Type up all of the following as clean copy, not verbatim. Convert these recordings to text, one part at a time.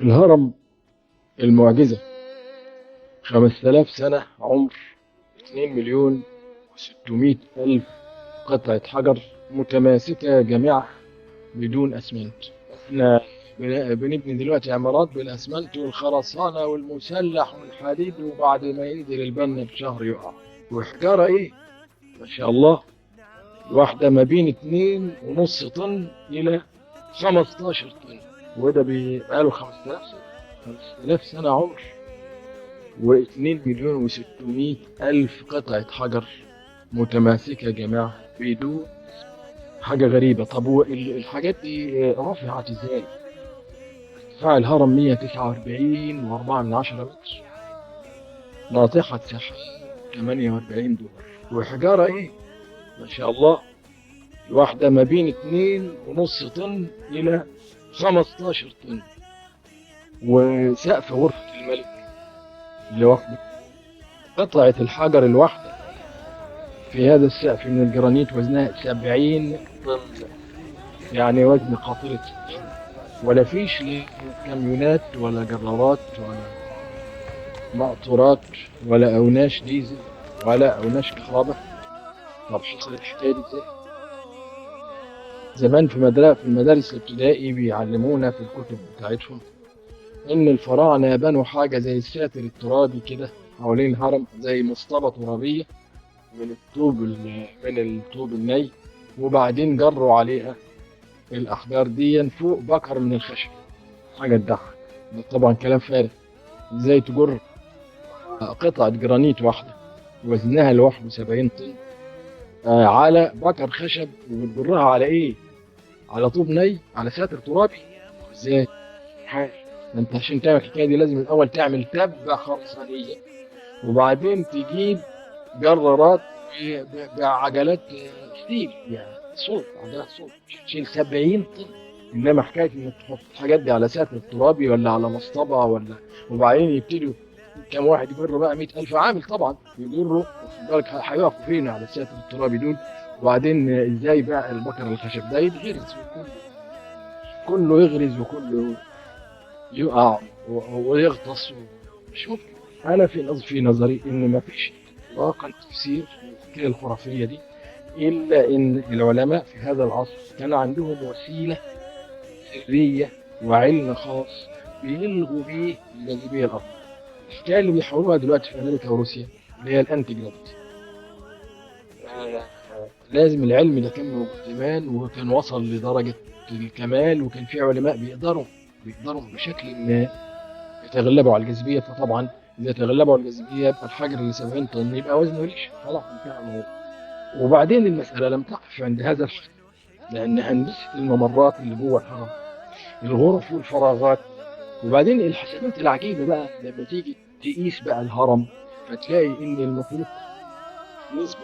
الهرم المعجزة 5000 سنة عمر، 2 مليون و600 ألف قطعة حجر متماسكة جميعها بدون أسمنت. احنا بنبني دلوقتي عمارات بالأسمنت والخرسانة والمسلح والحديد، وبعد ما ينزل البنا بشهر يقع. وحجارة إيه؟ ما شاء الله، الواحدة ما بين 2.5 طن إلى 15 طن. وده بقاله 5000 سنة، 5000 سنة عمر، و2 مليون و600 ألف قطعة حجر متماسكة جميعها بدون حاجة غريبة. طب الحاجات دي رفعت ازاي؟ ارتفاع الهرم 149.4 متر، ناطحة سحاب 48 دور. وحجارة ايه؟ ما شاء الله، الواحدة ما بين 2.5 طن إلى 15 طن. وسقف غرفة الملك لوحده، قطعة الحجر الواحدة في هذا السقف من الجرانيت وزنها 70 طن، يعني وزن قاطرة. ولا فيش لا كاميونات ولا جرارات ولا مقطورات ولا أوناش ديزل ولا أوناش كهرباء. طب حصل الحكاية دي ازاي؟ زمان في المدارس الابتدائي بيعلمونا في الكتب بتاعتهم إن الفراعنة بنوا حاجة زي الساتر الترابي كده حوالين الهرم، زي مصطبة ترابية من الطوب الني، وبعدين جروا عليها الأحجار دي فوق بكر من الخشب. حاجة تضحك، ده طبعا كلام فارغ. ازاي تجر قطعة جرانيت واحدة وزنها لوحده 70 طن على بكر خشب، وبتجرها على ايه؟ على طوب ني، على ساتر ترابي؟ ازاي؟ حاجة. ده انت عشان تعمل الحكاية دي لازم الأول تعمل تبة خرسانية، وبعدين تجيب جرارات بعجلات ستيل، يعني صلب، عجلات صلب تشيل 70 طن. انما حكايه انك تحط الحاجات دي على ساتر ترابي ولا على مصطبه ولا، وبعدين يبتدوا كم واحد يجر بقى 100,000 عامل طبعا يجروا، واخد بالك هيقفوا فين على الساتر الترابي دول؟ وبعدين ازاي بقى البكر الخشب ده يتغرز، كله يغرز وكله يقع ويغطس مش ممكن. انا في نظري ان ما فيش اطلاقا تفسير للحكايه الخرافيه دي، الا ان العلماء في هذا العصر كان عندهم وسيله سريه وعلم خاص بيلغوا بيه الجاذبيه الارض. الحكايه اللي بيحاولوها دلوقتي في امريكا وروسيا اللي هي الانتي جرافيتي، لازم العلم ده كان موجود زمان وكان وصل لدرجه الكمال، وكان في علماء بيقدروا بشكل ما يتغلبوا على الجاذبيه. فطبعا اذا تغلبوا على الجاذبيه يبقى الحجر اللي 70 طن يبقى وزنه ليش، خلاص انتهى الموضوع. وبعدين المساله لم تقف عند هذا الحد، لان هندسه الممرات اللي جوه الهرم، الغرف والفراغات، وبعدين الحسابات العجيبه بقى لما تيجي تقيس بقى الهرم، فتلاقي ان المحيط نسبه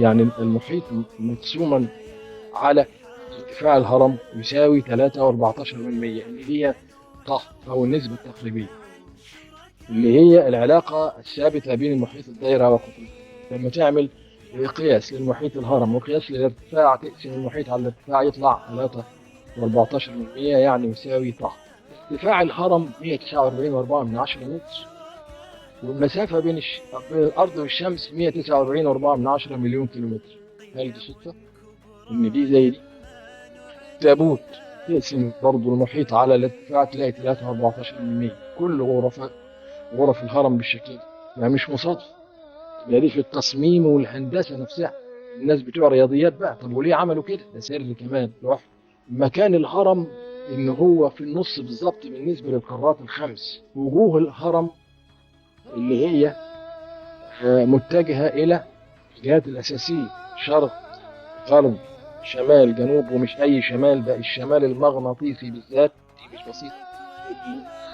يعني المحيط مقسوما على ارتفاع الهرم يساوي 3.14%، اللي هي أو النسبة التقريبية، اللي هي العلاقة الثابتة بين المحيط الدائرة وقطره. لما تعمل قياس للمحيط الهرم وقياس للارتفاع، تقسم المحيط على الارتفاع يطلع 3.14%، يعني يساوي ارتفاع الهرم 149.4 متر، والمسافة بين الأرض والشمس 149.4 مليون كيلومتر. هل دي صدفة؟ إن دي زي دي؟ تابوت تقسم برضه المحيط على الارتفاع تلاقي 3.14%. كل غرف الهرم بالشكل ده، يعني مش مصادفة. يعني دي في التصميم والهندسة نفسها. الناس بتوع رياضيات بقى، طب وليه عملوا كده؟ ده سر كمان لوحده. مكان الهرم إن هو في النص بالظبط بالنسبة للقارات الخمس. وجوه الهرم اللي هي متجهة إلى الجهات الأساسية: شرق، غرب، شمال، جنوب. ومش أي شمال، ده الشمال المغناطيسي بالذات، دي مش بسيطة.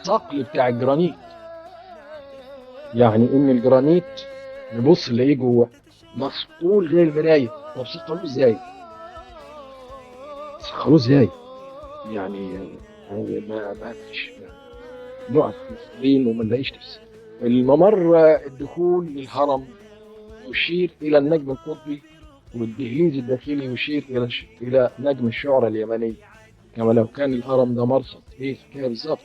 الصقل بتاع الجرانيت، يعني إن الجرانيت نبص نلاقيه جوه مسطول زي المراية. طب سطلوه إزاي؟ سخروه إزاي؟ يعني ما فيش، نقف مصرين وما نلاقيش تفسير. الممر الدخول للهرم يشير إلى النجم القطبي، والدهليز الداخلي يشير إلى نجم الشعرى اليمني. كما لو كان الهرم ده مرصد، هي الحكاية بالظبط.